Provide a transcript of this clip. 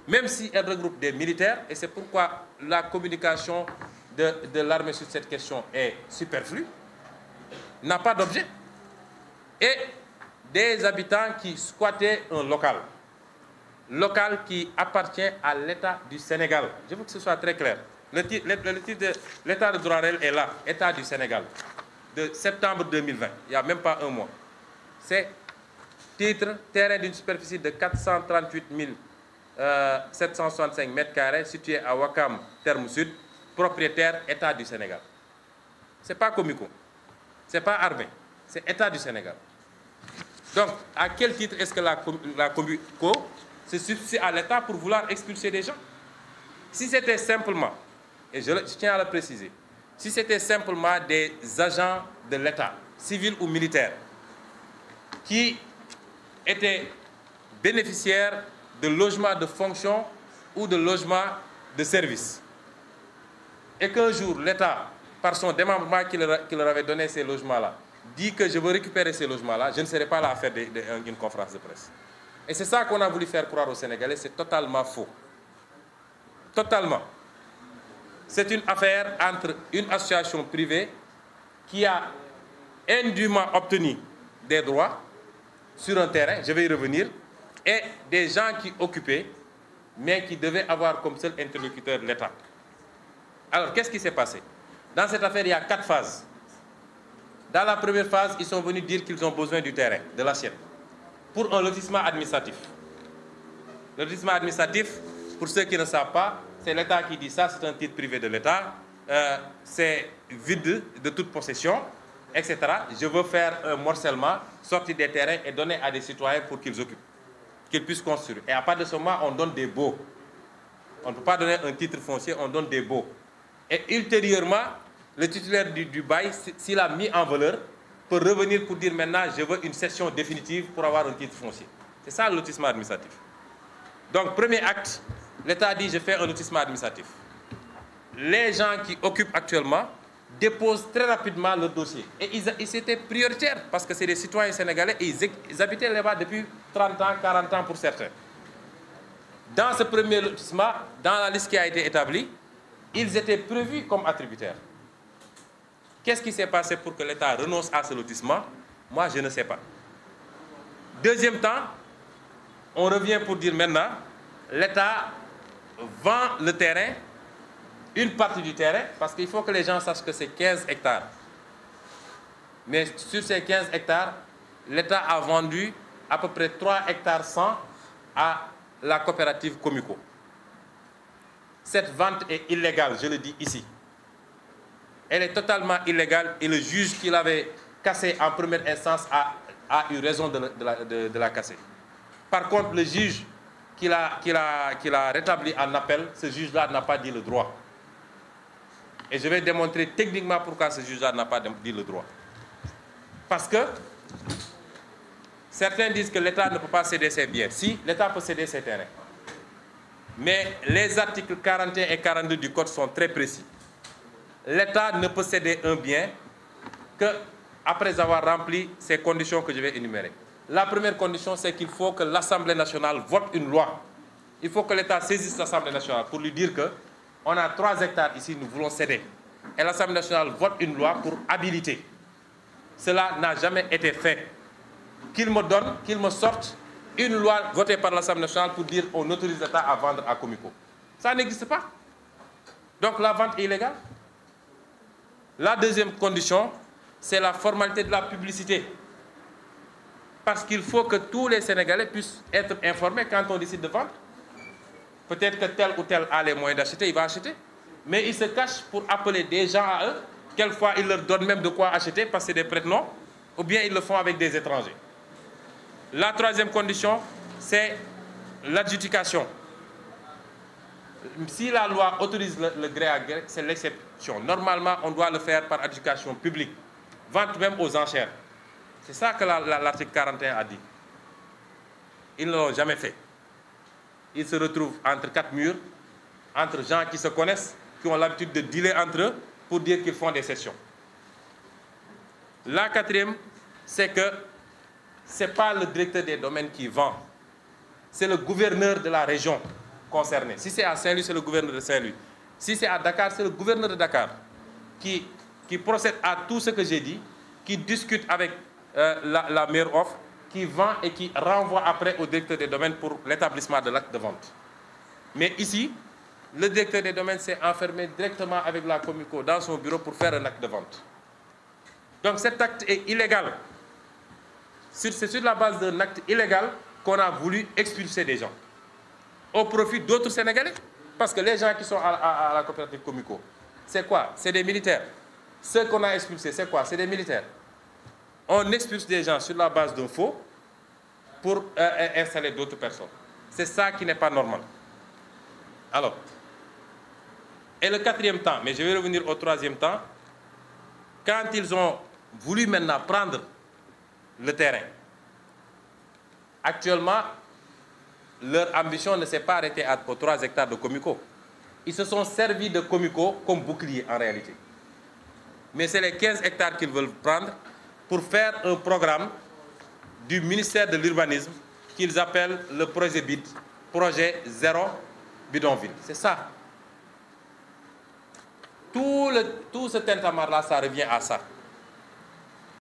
même si elle regroupe des militaires, et c'est pourquoi la communication de l'armée sur cette question est superflue, n'a pas d'objet, et des habitants qui squattaient un local qui appartient à l'État du Sénégal. Je veux que ce soit très clair. Le titre de l'État de droit réel est là, État du Sénégal, de septembre 2020, il n'y a même pas un mois. C'est titre, terrain d'une superficie de 438 765 m², situé à Ouakam, Terme Sud, propriétaire État du Sénégal. Ce n'est pas Comico, ce n'est pas armée, c'est État du Sénégal. Donc, à quel titre est-ce que la Comico se substitue à l'État pour vouloir expulser des gens? Si c'était simplement, et je tiens à le préciser, si c'était simplement des agents de l'État, civils ou militaires, qui étaient bénéficiaires de logements de fonction ou de logements de service, et qu'un jour, l'État, par son démembrement qui leur avait donné ces logements-là, dit que je veux récupérer ces logements-là, je ne serai pas là à faire une conférence de presse. Et c'est ça qu'on a voulu faire croire aux Sénégalais, c'est totalement faux. Totalement. C'est une affaire entre une association privée qui a indûment obtenu des droits sur un terrain, je vais y revenir, et des gens qui occupaient, mais qui devaient avoir comme seul interlocuteur l'État. Alors, qu'est-ce qui s'est passé? Dans cette affaire, il y a 4 phases. Dans la première phase, ils sont venus dire qu'ils ont besoin du terrain, de l'assiette, pour un lotissement administratif. Le lotissement administratif, pour ceux qui ne savent pas, c'est l'État qui dit ça, c'est un titre privé de l'État, c'est vide de toute possession, etc. Je veux faire un morcellement, sortir des terrains et donner à des citoyens pour qu'ils occupent, qu'ils puissent construire. Et à partir de ce moment, on donne des baux. On ne peut pas donner un titre foncier, on donne des baux. Et ultérieurement, le titulaire du bail, s'il a mis en valeur, peut revenir pour dire maintenant, je veux une cession définitive pour avoir un titre foncier. C'est ça le lotissement administratif. Donc, premier acte, l'État dit, je fais un lotissement administratif. Les gens qui occupent actuellement déposent très rapidement leur dossier. Et c'était prioritaire, parce que c'est des citoyens sénégalais et ils habitaient là-bas depuis 30 ans, 40 ans pour certains. Dans ce premier lotissement, dans la liste qui a été établie, ils étaient prévus comme attributaires. Qu'est-ce qui s'est passé pour que l'État renonce à ce lotissement? Moi, je ne sais pas. Deuxième temps, on revient pour dire maintenant, l'État vend le terrain, une partie du terrain, parce qu'il faut que les gens sachent que c'est 15 hectares. Mais sur ces 15 hectares, l'État a vendu à peu près 3 hectares 100 à la coopérative Comico. Cette vente est illégale, je le dis ici. Elle est totalement illégale et le juge qui l'avait cassée en première instance a eu raison de la casser. Par contre, le juge qui l'a rétabli en appel, ce juge-là n'a pas dit le droit. Et je vais démontrer techniquement pourquoi ce juge-là n'a pas dit le droit. Parce que certains disent que l'État ne peut pas céder ses biens. Si, l'État peut céder ses terrains. Mais les articles 41 et 42 du Code sont très précis. L'État ne peut céder un bien qu'après avoir rempli ces conditions que je vais énumérer. La première condition, c'est qu'il faut que l'Assemblée nationale vote une loi. Il faut que l'État saisisse l'Assemblée nationale pour lui dire qu'on a 3 hectares ici, nous voulons céder. Et l'Assemblée nationale vote une loi pour habiliter. Cela n'a jamais été fait. Qu'il me donne, qu'il me sorte une loi votée par l'Assemblée nationale pour dire qu'on autorise l'État à vendre à Comico. Ça n'existe pas. Donc la vente est illégale. La deuxième condition, c'est la formalité de la publicité. Parce qu'il faut que tous les Sénégalais puissent être informés quand on décide de vendre. Peut-être que tel ou tel a les moyens d'acheter, il va acheter. Mais il se cache pour appeler des gens à eux. Quelquefois, ils leur donnent même de quoi acheter parce que c'est des prête-noms. Ou bien ils le font avec des étrangers. La troisième condition, c'est l'adjudication. Si la loi autorise le gré à gré, c'est l'exception. Normalement, on doit le faire par adjudication publique. Vente même aux enchères. C'est ça que l'article 41 a dit. Ils ne l'ont jamais fait. Ils se retrouvent entre 4 murs, entre gens qui se connaissent, qui ont l'habitude de dealer entre eux pour dire qu'ils font des cessions. La quatrième, c'est que ce n'est pas le directeur des domaines qui vend. C'est le gouverneur de la région. concerné. Si c'est à Saint-Louis, c'est le gouverneur de Saint-Louis. Si c'est à Dakar, c'est le gouverneur de Dakar qui procède à tout ce que j'ai dit, qui discute avec la meilleure offre, qui vend et qui renvoie après au directeur des domaines pour l'établissement de l'acte de vente. Mais ici, le directeur des domaines s'est enfermé directement avec la Comico dans son bureau pour faire un acte de vente. Donc cet acte est illégal. C'est sur la base d'un acte illégal qu'on a voulu expulser des gens au profit d'autres Sénégalais. Parce que les gens qui sont à la coopérative Comico, c'est quoi? C'est des militaires. Ceux qu'on a expulsés, c'est quoi? C'est des militaires. On expulse des gens sur la base d'un faux pour installer d'autres personnes. C'est ça qui n'est pas normal. Alors, et le quatrième temps, mais je vais revenir au troisième temps, quand ils ont voulu maintenant prendre le terrain, actuellement, leur ambition ne s'est pas arrêtée aux 3 hectares de Comico. Ils se sont servis de Comico comme bouclier en réalité. Mais c'est les 15 hectares qu'ils veulent prendre pour faire un programme du ministère de l'Urbanisme qu'ils appellent le projet BID, projet zéro bidonville. C'est ça. Tout ce tintamarre-là, ça revient à ça.